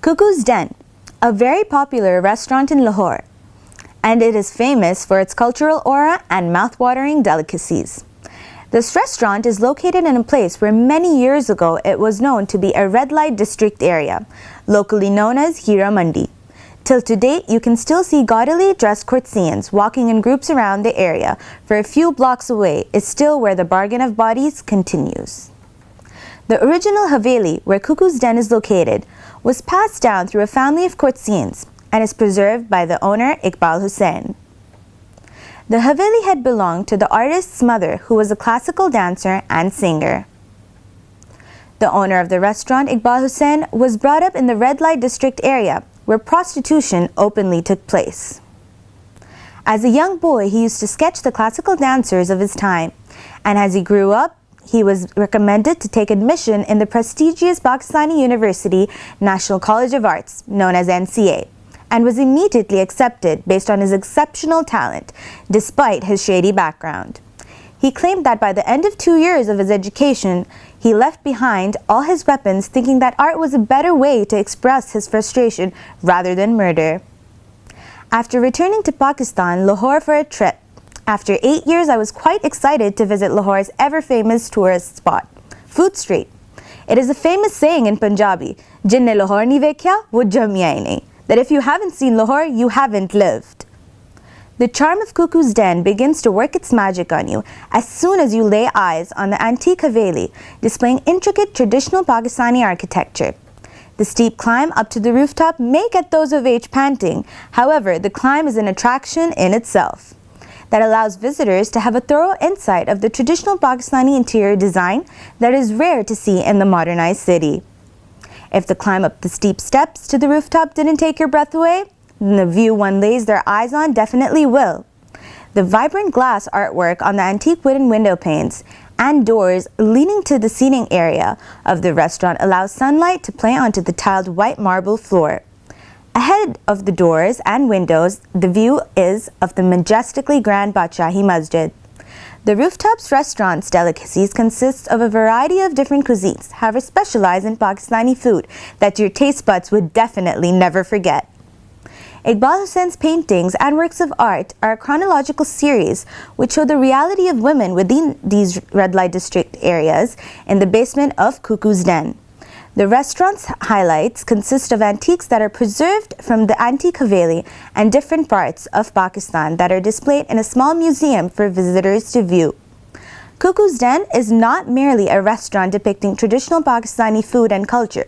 Cuckoo's Den, a very popular restaurant in Lahore, and it is famous for its cultural aura and mouth-watering delicacies. This restaurant is located in a place where many years ago it was known to be a red light district area, locally known as Hira Mandi. Till to date, you can still see gaudily dressed courtesans walking in groups around the area, for a few blocks away is still where the bargain of bodies continues. The original Haveli, where Cuckoo's Den is located, was passed down through a family of courtesans and is preserved by the owner Iqbal Hussain. The Haveli had belonged to the artist's mother, who was a classical dancer and singer. The owner of the restaurant, Iqbal Hussain, was brought up in the red light district area, where prostitution openly took place. As a young boy, he used to sketch the classical dancers of his time, and as he grew up, he was recommended to take admission in the prestigious Pakistani University National College of Arts, known as NCA, and was immediately accepted based on his exceptional talent, despite his shady background. He claimed that by the end of 2 years of his education, he left behind all his weapons, thinking that art was a better way to express his frustration rather than murder. After returning to Pakistan, Lahore for a trip, after 8 years, I was quite excited to visit Lahore's ever-famous tourist spot, Food Street. It is a famous saying in Punjabi, "Jinne Lahore nahi vekhya, wo jamya hi nahi," that if you haven't seen Lahore, you haven't lived. The charm of Cuckoo's Den begins to work its magic on you as soon as you lay eyes on the antique Haveli, displaying intricate traditional Pakistani architecture. The steep climb up to the rooftop may get those of age panting. However, the climb is an attraction in itself that allows visitors to have a thorough insight of the traditional Pakistani interior design that is rare to see in the modernized city. If the climb up the steep steps to the rooftop didn't take your breath away, then the view one lays their eyes on definitely will. The vibrant glass artwork on the antique wooden window panes and doors leading to the seating area of the restaurant allows sunlight to play onto the tiled white marble floor. Ahead of the doors and windows, the view is of the majestically grand Badshahi Masjid. The Rooftops restaurant's delicacies consist of a variety of different cuisines, however specialize in Pakistani food that your taste buds would definitely never forget. Iqbal Hussain's paintings and works of art are a chronological series which show the reality of women within these red light district areas in the basement of Cuckoo's Den. The restaurant's highlights consist of antiques that are preserved from the antique Haveli and different parts of Pakistan that are displayed in a small museum for visitors to view. Cuckoo's Den is not merely a restaurant depicting traditional Pakistani food and culture.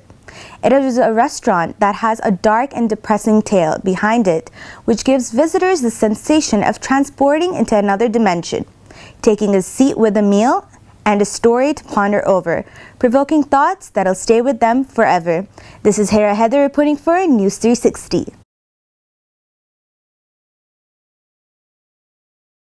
It is a restaurant that has a dark and depressing tale behind it, which gives visitors the sensation of transporting into another dimension, taking a seat with a meal and a story to ponder over, provoking thoughts that'll stay with them forever. This is Hira Hyder reporting for News 360.